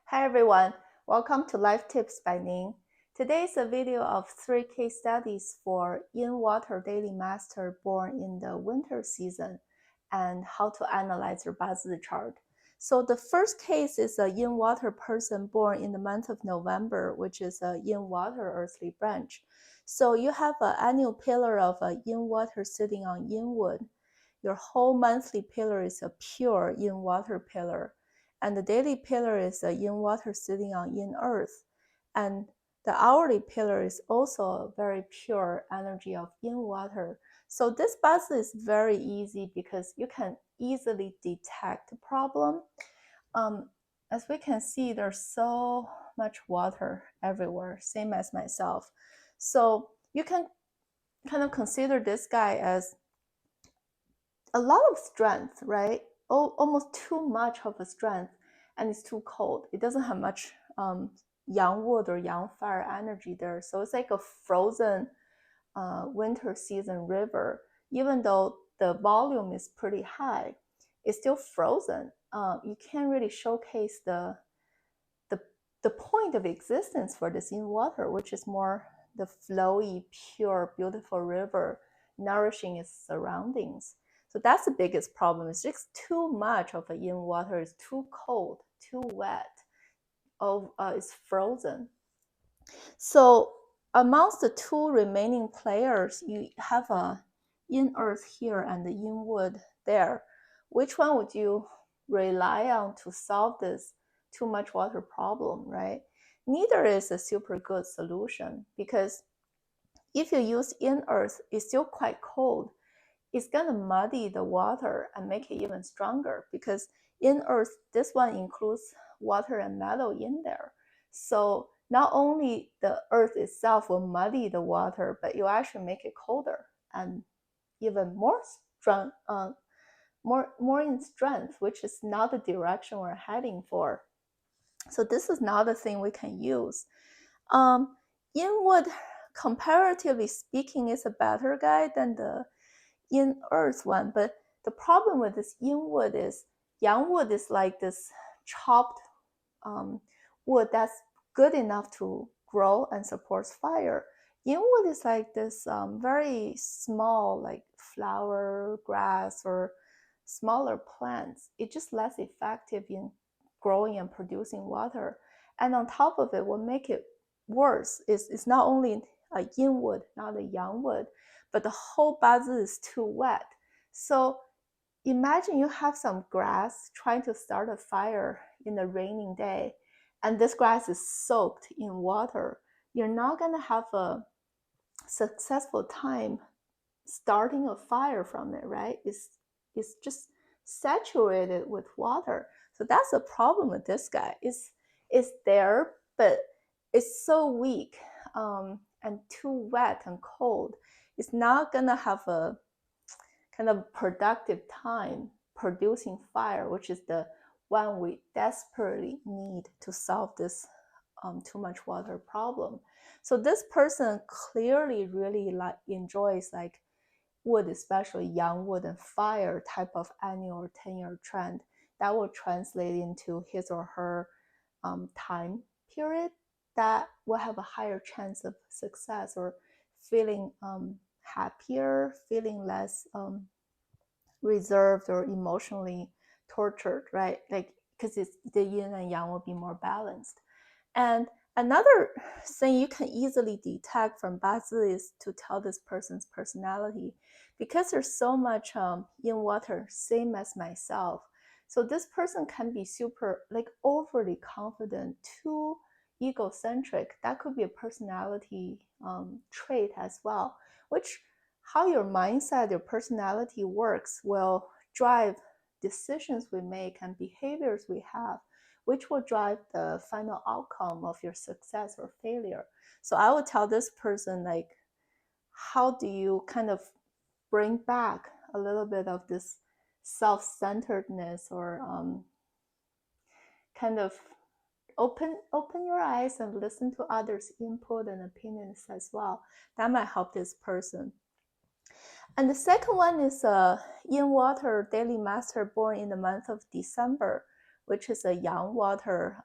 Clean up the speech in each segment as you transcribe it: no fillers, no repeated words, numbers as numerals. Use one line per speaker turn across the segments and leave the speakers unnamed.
Hi everyone, welcome to Life Tips by Ning. Today is a video of 3 case studies for Yin Water Daily Master born in the winter season and how to analyze your Bazi chart. So the first case is a Yin Water person born in the month of November, which is a Yin Water earthly branch. So you have an annual pillar of a Yin Water sitting on Yin Wood. Your whole monthly pillar is a pure Yin Water pillar. And the daily pillar is a Yin Water sitting on Yin Earth. And the hourly pillar is also a very pure energy of Yin Water. So this puzzle is very easy because you can easily detect the problem. As we can see, there's so much water everywhere, same as myself. So you can kind of consider this guy as a lot of strength, right? Almost too much of a strength, and it's too cold. It doesn't have much yang wood or yang fire energy there. So it's like a frozen winter season river. Even though the volume is pretty high, it's still frozen. You can't really showcase the point of existence for this Yin Water, which is more the flowy, pure, beautiful river nourishing its surroundings. So that's the biggest problem. It's just too much of a Yin Water. It's too cold, too wet. It's frozen. So amongst the two remaining players, you have a Yin Earth here and the Yin Wood there. Which one would you rely on to solve this too much water problem, right? Neither is a super good solution because if you use Yin Earth, it's still quite cold. It's gonna muddy the water and make it even stronger because Yin Earth, this one includes water and metal in there. So not only the earth itself will muddy the water, but you actually make it colder and even more strong, more in strength, which is not the direction we're heading for. So this is not the thing we can use. Yin Wood, comparatively speaking, is a better guy than the Yin Earth one, but the problem with this Yin Wood is Yang Wood is like this chopped wood that's good enough to grow and supports fire. Yin Wood is like this very small, like flower, grass, or smaller plants. It's just less effective in growing and producing water. And on top of it, what make it worse is it's not only a Yin Wood, not a Yang Wood, but the whole bazi is too wet. So imagine you have some grass trying to start a fire in a raining day, and this grass is soaked in water. You're not going to have a successful time starting a fire from it, right? It's just saturated with water. So that's the problem with this guy. It's there, but it's so weak and too wet and cold. It's not gonna have a kind of productive time producing fire, which is the one we desperately need to solve this too much water problem. So this person clearly really enjoys wood, especially young wood and fire type of annual or 10-year trend. That will translate into his or her time period that will have a higher chance of success or feeling happier, feeling less reserved or emotionally tortured, right? Like, because it's the yin and yang will be more balanced. And another thing you can easily detect from Bazi is to tell this person's personality, because there's so much Yin Water, same as myself. So this person can be super, like, overly confident, too egocentric. That could be a personality trait as well, which how your mindset, your personality works will drive decisions we make and behaviors we have, which will drive the final outcome of your success or failure. So I would tell this person, like, how do you kind of bring back a little bit of this self-centeredness or kind of open your eyes and listen to others' input and opinions as well. That might help this person. And the second one is a Yin Water Daily Master born in the month of December, which is a Yang Water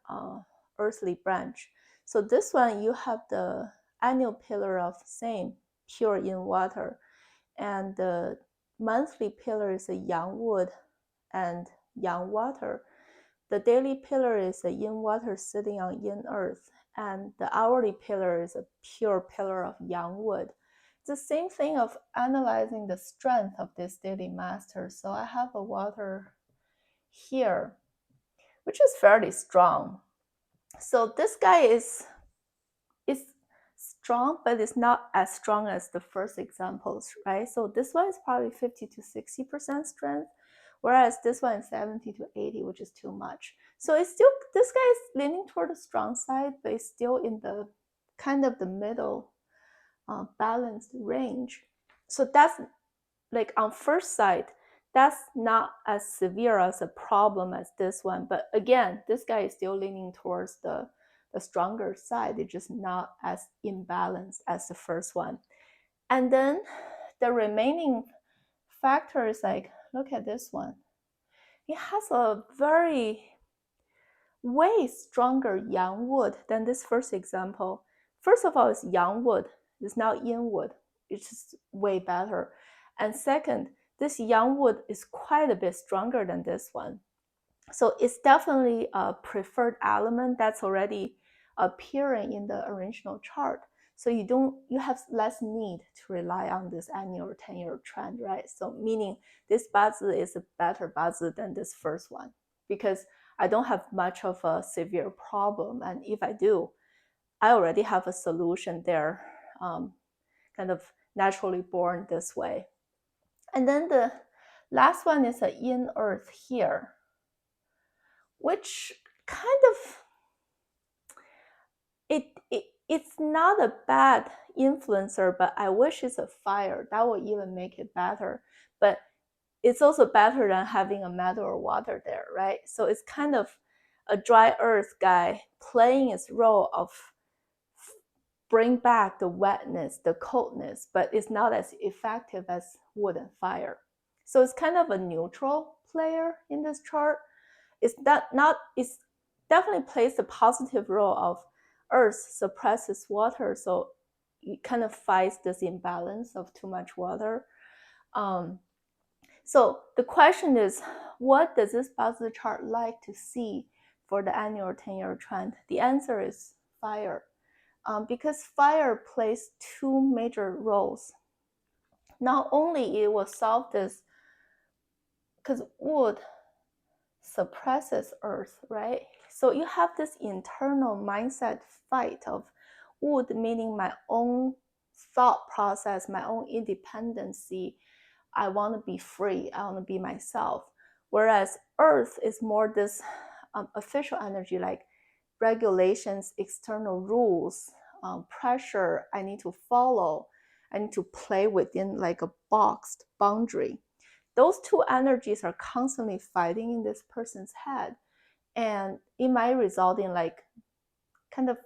earthly branch. So this one, you have the annual pillar of same, pure Yin Water. And the monthly pillar is a Yang Wood and Yang Water. The daily pillar is a Yin Water sitting on Yin Earth. And the hourly pillar is a pure pillar of Yang Wood. It's the same thing of analyzing the strength of this daily master. So I have a water here, which is fairly strong. So this guy is strong, but it's not as strong as the first examples, right? So this one is probably 50 to 60% strength, whereas this one is 70 to 80, which is too much. So it's still, this guy is leaning toward the strong side, but it's still in the kind of the middle balanced range. So that's like on first sight, that's not as severe as a problem as this one. But again, this guy is still leaning towards the stronger side. It's just not as imbalanced as the first one. And then the remaining factor is like, look at this one. It has a way stronger Yang wood than this first example. First of all, it's Yang wood. It's not Yin wood. It's just way better. And second, this Yang wood is quite a bit stronger than this one. So it's definitely a preferred element that's already appearing in the original chart. So you have less need to rely on this annual 10-year trend, right? So meaning this bazi is a better bazi than this first one, because I don't have much of a severe problem. And if I do, I already have a solution there, kind of naturally born this way. And then the last one is a Yin Earth here, which kind of, it's not a bad influencer, but I wish it's a fire. That will even make it better. But it's also better than having a metal or water there, right? So it's kind of a dry earth guy playing its role of bring back the wetness, the coldness, but it's not as effective as wood and fire. So it's kind of a neutral player in this chart. It's definitely plays the positive role of earth suppresses water, so it kind of fights this imbalance of too much water. So the question is, what does this bazi chart like to see for the annual 10-year trend? The answer is fire, because fire plays two major roles. Not only it will solve this, because wood suppresses earth, right? So you have this internal mindset fight of wood, meaning my own thought process, my own independency. I want to be free. I want to be myself. Whereas earth is more this official energy, like regulations, external rules, pressure I need to follow. I need to play within like a boxed boundary. Those two energies are constantly fighting in this person's head, and it might result in like kind of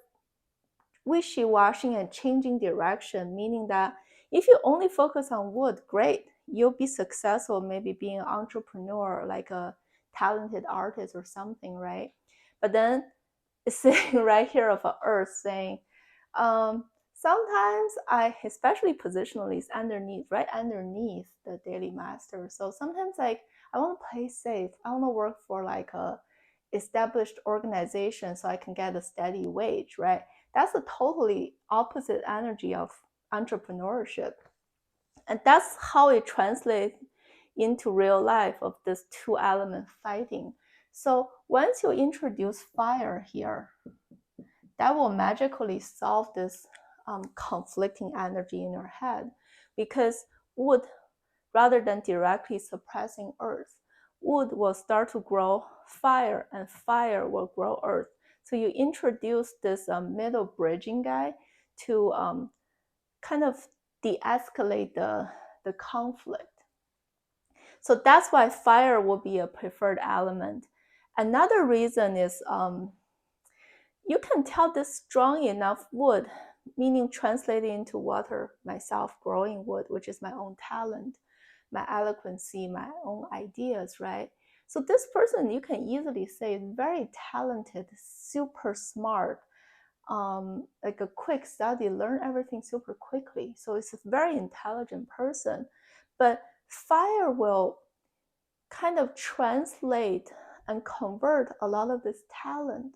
wishy-washy and changing direction, meaning that if you only focus on wood, great, you'll be successful, maybe being an entrepreneur, like a talented artist or something, right? But then it's sitting right here of a earth saying, sometimes especially positionally, is underneath, right underneath the daily master. So sometimes like I want to play safe. I want to work for like a established organization so I can get a steady wage, right? That's a totally opposite energy of entrepreneurship. And that's how it translates into real life of this two element fighting. So once you introduce fire here, that will magically solve this conflicting energy in your head, because wood, rather than directly suppressing earth, wood will start to grow fire, and fire will grow earth. So you introduce this middle bridging guy to kind of de-escalate the conflict. So that's why fire will be a preferred element. Another reason is you can tell this strong enough wood, meaning translated into water, myself growing wood, which is my own talent, my eloquency, my own ideas, right? So this person, you can easily say, is very talented, super smart, like a quick study, learn everything super quickly. So it's a very intelligent person. But fire will kind of translate and convert a lot of this talent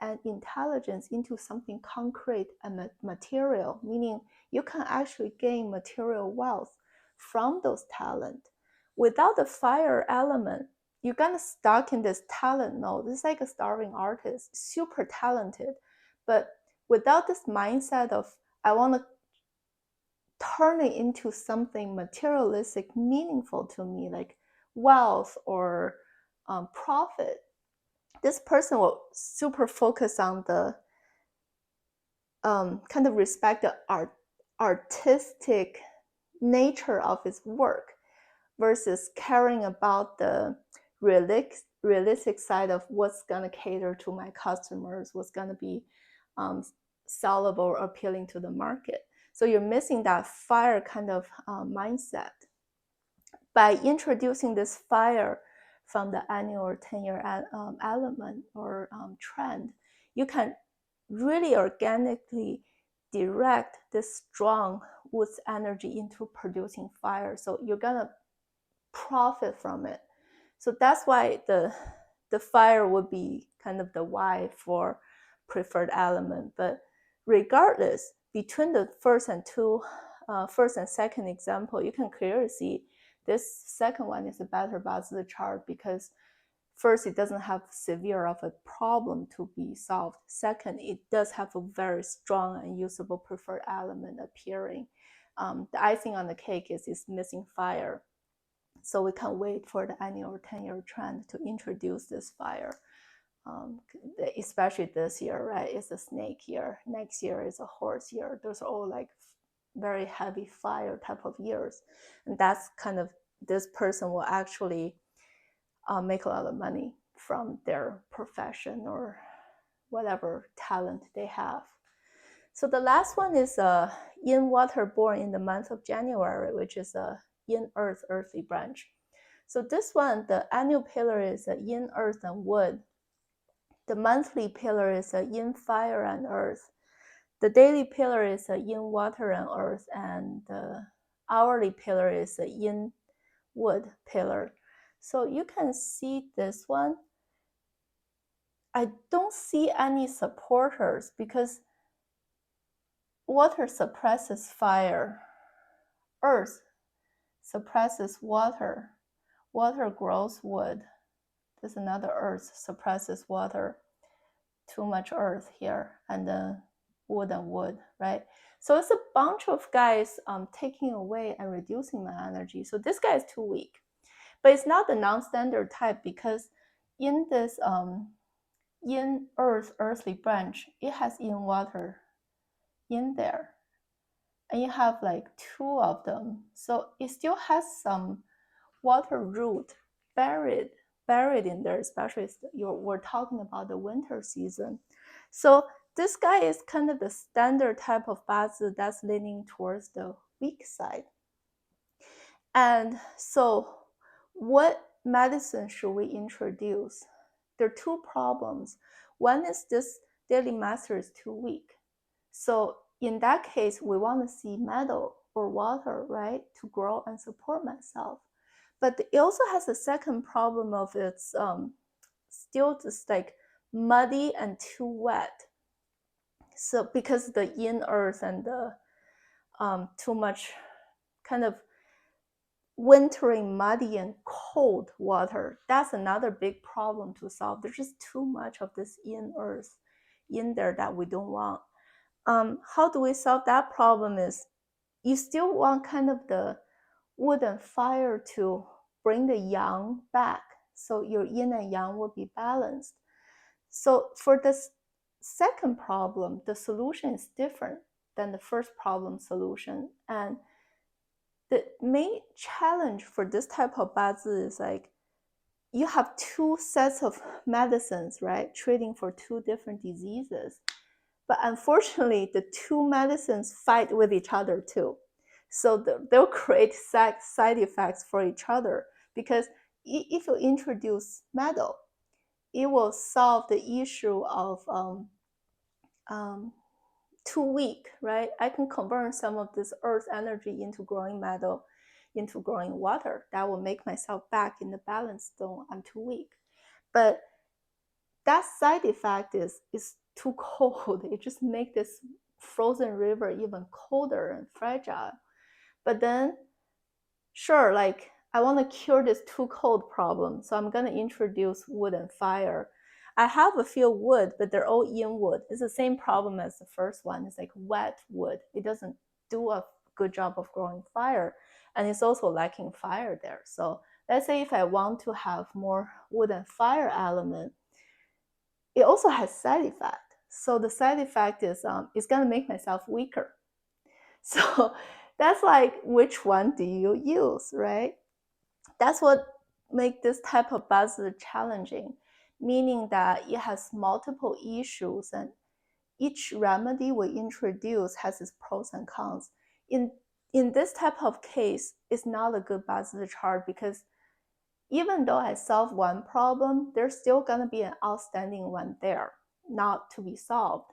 and intelligence into something concrete and material, meaning you can actually gain material wealth from those talent. Without the fire element, you're gonna stuck in this talent mode. It's like a starving artist, super talented, but without this mindset of I want to turn it into something materialistic, meaningful to me, like wealth or profit, this person will super focus on the kind of respect the artistic nature of his work versus caring about the realistic side of what's going to cater to my customers, what's going to be sellable or appealing to the market. So you're missing that fire kind of mindset. By introducing this fire from the annual or 10-year element or trend, you can really organically direct this strong wood's energy into producing fire. So you're gonna profit from it. So that's why the fire would be kind of the why for preferred element. But regardless, between the first and second example, you can clearly see this second one is a better Bazi chart because first, it doesn't have severe of a problem to be solved. Second, it does have a very strong and usable preferred element appearing. The icing on the cake is it's missing fire. So we can wait for the annual or 10-year trend to introduce this fire. Especially this year, right? It's a snake year. Next year is a horse year. Those are all like very heavy fire type of years. And that's kind of, this person will actually make a lot of money from their profession or whatever talent they have. So the last one is Yin Water, born in the month of January, which is a Yin Earth, earthly branch. So this one, the annual pillar is a Yin Earth and wood. The monthly pillar is a Yin Fire and Earth. The daily pillar is a Yin Water and Earth, and the hourly pillar is a Yin Wood pillar. So you can see this one. I don't see any supporters because water suppresses fire. Earth suppresses water. Water grows wood. There's another earth suppresses water. Too much earth here, and then wood and wood, right? So it's a bunch of guys taking away and reducing my energy. So this guy is too weak. But it's not the non-standard type because in this Yin Earth, earthly branch, it has Yin Water in there. And you have like two of them. So it still has some water root buried in there, especially we're talking about the winter season. So this guy is kind of the standard type of bazi that's leaning towards the weak side. And so what medicine should we introduce? There are two problems. One is this daily master is too weak. So in that case, we want to see meadow or water, right, to grow and support myself. But it also has a second problem of it's still just like muddy and too wet. So because the yin earth and the too much kind of wintering muddy and cold water, that's another big problem to solve. There's just too much of this yin earth in there that we don't want. How do we solve that problem is you still want kind of the wood and fire to bring the yang back. So your yin and yang will be balanced. So for this second problem, the solution is different than the first problem solution. And the main challenge for this type of bazi is like you have two sets of medicines, right? Treating for two different diseases. But unfortunately, the two medicines fight with each other too. So they'll create side effects for each other because if you introduce metal, it will solve the issue of too weak, right? I can convert some of this earth energy into growing metal, into growing water. That will make myself back in the balance zone. I'm too weak. But that side effect is too cold. It just makes this frozen river even colder and fragile. But then, sure, like I want to cure this too cold problem, so I'm gonna introduce wood and fire. I have a few wood, but they're all yin wood. It's the same problem as the first one. It's like wet wood. It doesn't do a good job of growing fire, and it's also lacking fire there. So let's say if I want to have more wood and fire element, it also has side effect. So the side effect is it's gonna make myself weaker. So that's like, which one do you use, right? That's what makes this type of puzzle challenging, meaning that it has multiple issues and each remedy we introduce has its pros and cons. In this type of case, it's not a good puzzle chart because even though I solve one problem, there's still going to be an outstanding one there, not to be solved.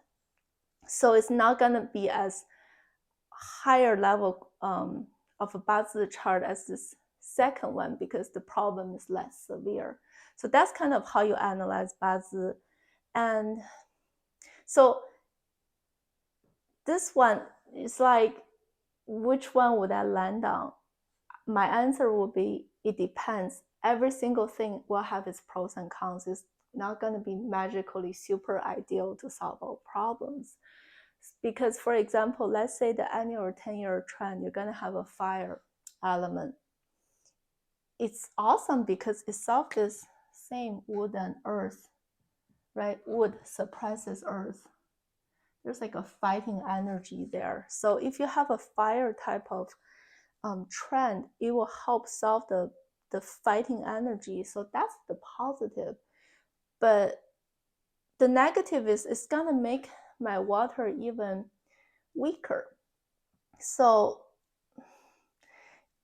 So it's not going to be as higher level of a puzzle chart as this second one because the problem is less severe. So that's kind of how you analyze puzzle. And so this one is like, which one would I land on? My answer would be, it depends. Every single thing will have its pros and cons. It's not going to be magically super ideal to solve all problems. Because, for example, let's say the annual 10-year trend, you're going to have a fire element. It's awesome because it solves this same wood and earth, right? Wood suppresses earth. There's like a fighting energy there. So if you have a fire type of trend, it will help solve the fighting energy. So that's the positive. But the negative is it's gonna make my water even weaker. So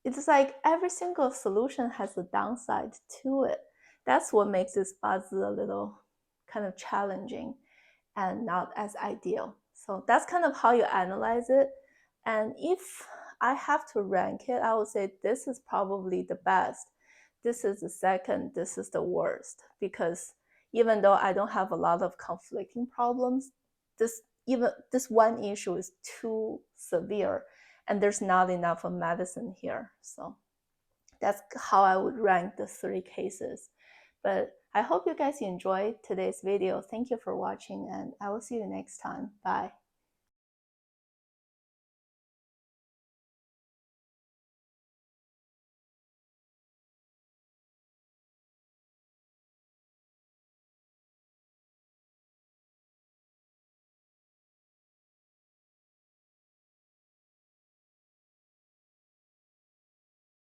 it's like every single solution has a downside to it. That's what makes this puzzle a little kind of challenging and not as ideal. So that's kind of how you analyze it. And if I have to rank it, I would say this is probably the best. This is the second, this is the worst. Because even though I don't have a lot of conflicting problems, this one issue is too severe and there's not enough of medicine here. So that's how I would rank the 3 cases. But I hope you guys enjoyed today's video. Thank you for watching and I will see you next time. Bye.